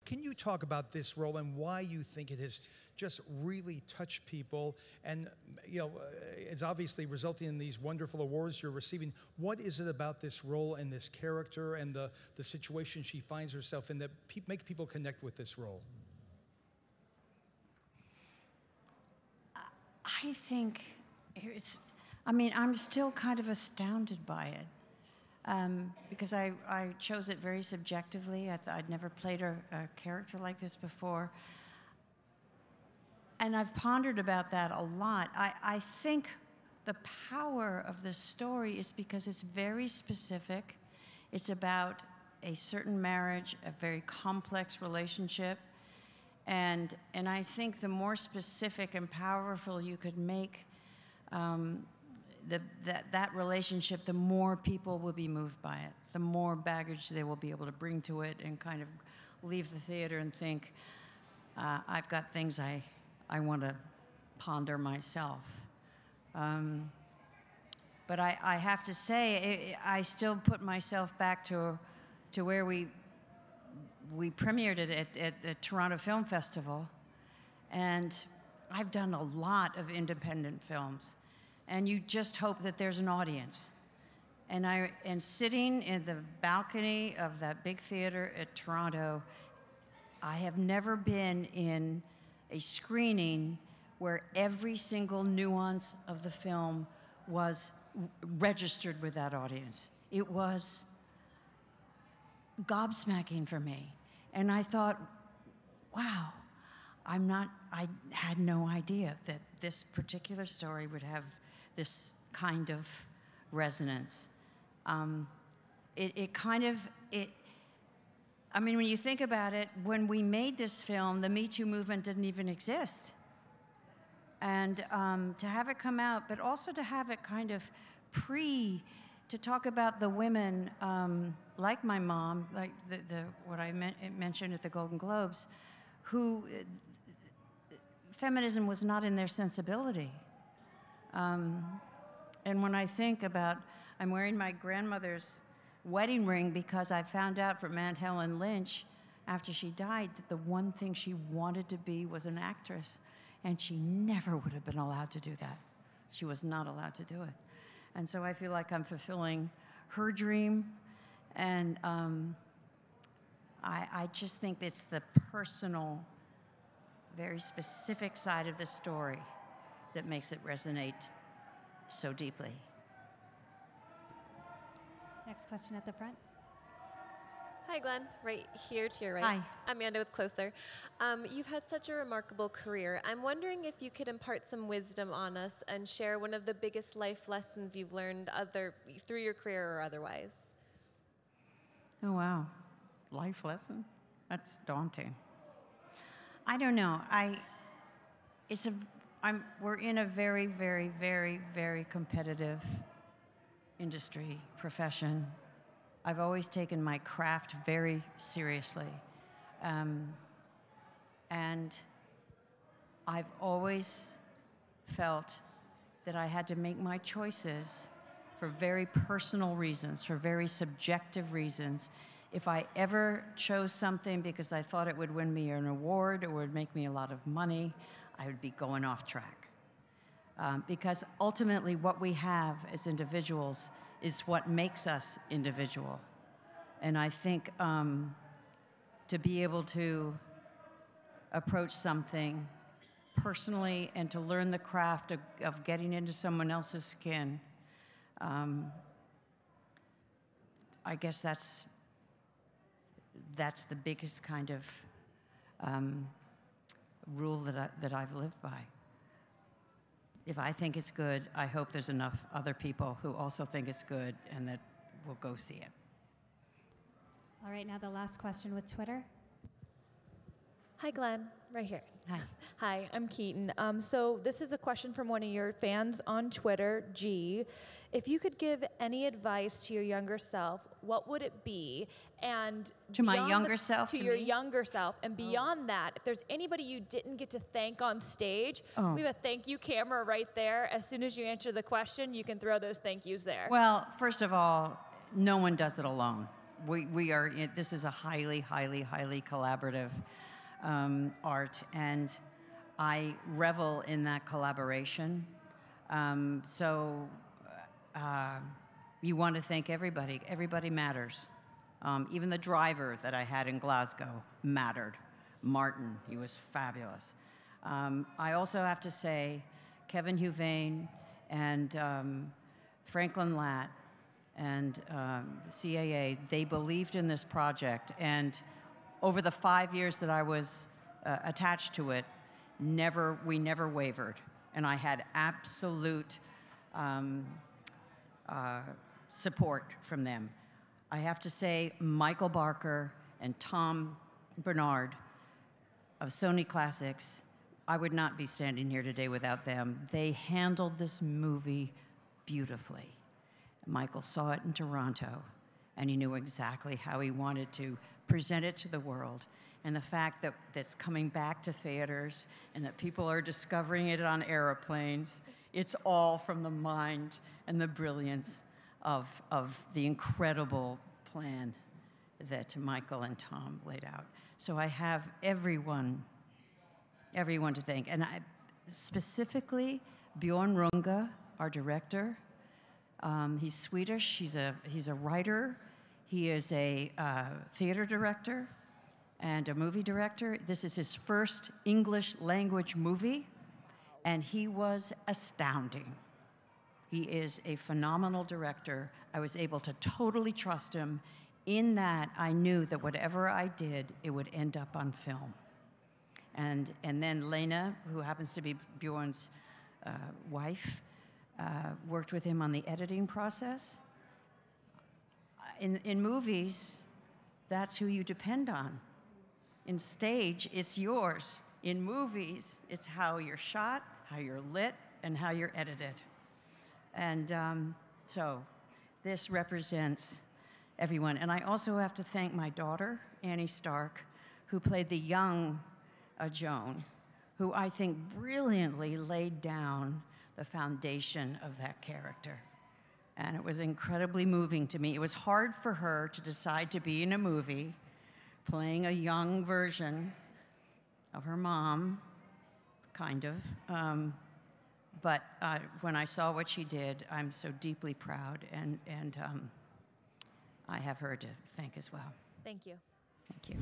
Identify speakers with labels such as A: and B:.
A: Can you talk about this role and why you think it has just really touched people? And it's obviously resulting in these wonderful awards you're receiving. What is it about this role and this character and the situation she finds herself in that make people connect with this role?
B: I think I'm still kind of astounded by it. Because I chose it very subjectively. I'd never played a character like this before. And I've pondered about that a lot. I think the power of this story is because it's very specific. It's about a certain marriage, a very complex relationship. And I think the more specific and powerful you could make that relationship, the more people will be moved by it, the more baggage they will be able to bring to it and kind of leave the theater and think, I've got things I want to ponder myself. But I have to say, I still put myself back to where we premiered it at the Toronto Film Festival. And I've done a lot of independent films. And you just hope that there's an audience. And sitting in the balcony of that big theater at Toronto, I have never been in a screening where every single nuance of the film was registered with that audience. It was gobsmacking for me. And I thought, wow, I had no idea that this particular story would have this kind of resonance. When you think about it, when we made this film, the Me Too movement didn't even exist. And to have it come out, but also to have it kind of to talk about the women, like my mom, like what I mentioned at the Golden Globes, who feminism was not in their sensibility. And when I think about, I'm wearing my grandmother's wedding ring because I found out from Aunt Helen Lynch after she died that the one thing she wanted to be was an actress. And she never would have been allowed to do that. She was not allowed to do it. And so I feel like I'm fulfilling her dream. And I just think it's the personal, very specific side of the story that makes it resonate so deeply.
C: Next question at the front.
D: Hi, Glenn. Right here to your right.
B: Hi.
D: Amanda with Closer. You've had such a remarkable career. I'm wondering if you could impart some wisdom on us and share one of the biggest life lessons you've learned through your career or otherwise.
B: Oh, wow. Life lesson? That's daunting. I don't know. We're in a very, very, very, very competitive industry, profession. I've always taken my craft very seriously. And I've always felt that I had to make my choices for very personal reasons, for very subjective reasons. If I ever chose something because I thought it would win me an award or would make me a lot of money, I would be going off track. Because ultimately what we have as individuals is what makes us individual. And I think to be able to approach something personally and to learn the craft of getting into someone else's skin, I guess that's the biggest kind of rule that I've lived by. If I think it's good, I hope there's enough other people who also think it's good and that will go see it.
C: All right, now the last question with Twitter.
E: Hi, Glenn. Right here.
B: Hi.
E: Hi, I'm Keaton. So this is a question from one of your fans on Twitter, G. If you could give any advice to your younger self, what would it be? And
B: to my younger self?
E: To your younger self. And beyond that, if there's anybody you didn't get to thank on stage, we have a thank you camera right there. As soon as you answer the question, you can throw those thank yous there.
B: Well, first of all, no one does it alone. we are, this is a highly, highly, highly collaborative art, and I revel in that collaboration. You want to thank everybody. Everybody matters. Even the driver that I had in Glasgow mattered. Martin, he was fabulous. I also have to say, Kevin Huvain and Franklin Latt and CAA, they believed in this project, and over the 5 years that I was attached to it, we never wavered, and I had absolute support from them. I have to say, Michael Barker and Tom Bernard of Sony Classics, I would not be standing here today without them. They handled this movie beautifully. Michael saw it in Toronto, and he knew exactly how he wanted to present it to the world. And the fact that that's coming back to theaters and that people are discovering it on airplanes, it's all from the mind and the brilliance of the incredible plan that Michael and Tom laid out. So I have everyone to thank. And specifically, Bjorn Runge, our director. He's Swedish, he's a writer, he is a theater director and a movie director. This is his first English language movie, and he was astounding. He is a phenomenal director. I was able to totally trust him in that I knew that whatever I did, it would end up on film. And then Lena, who happens to be Bjorn's wife, worked with him on the editing process. In movies, that's who you depend on. In stage, it's yours. In movies, it's how you're shot, how you're lit, and how you're edited. And so this represents everyone. And I also have to thank my daughter, Annie Stark, who played the young Joan, who I think brilliantly laid down the foundation of that character. And it was incredibly moving to me. It was hard for her to decide to be in a movie playing a young version of her mom, kind of. But when I saw what she did, I'm so deeply proud, and I have her to thank as well.
E: Thank you.
B: Thank you.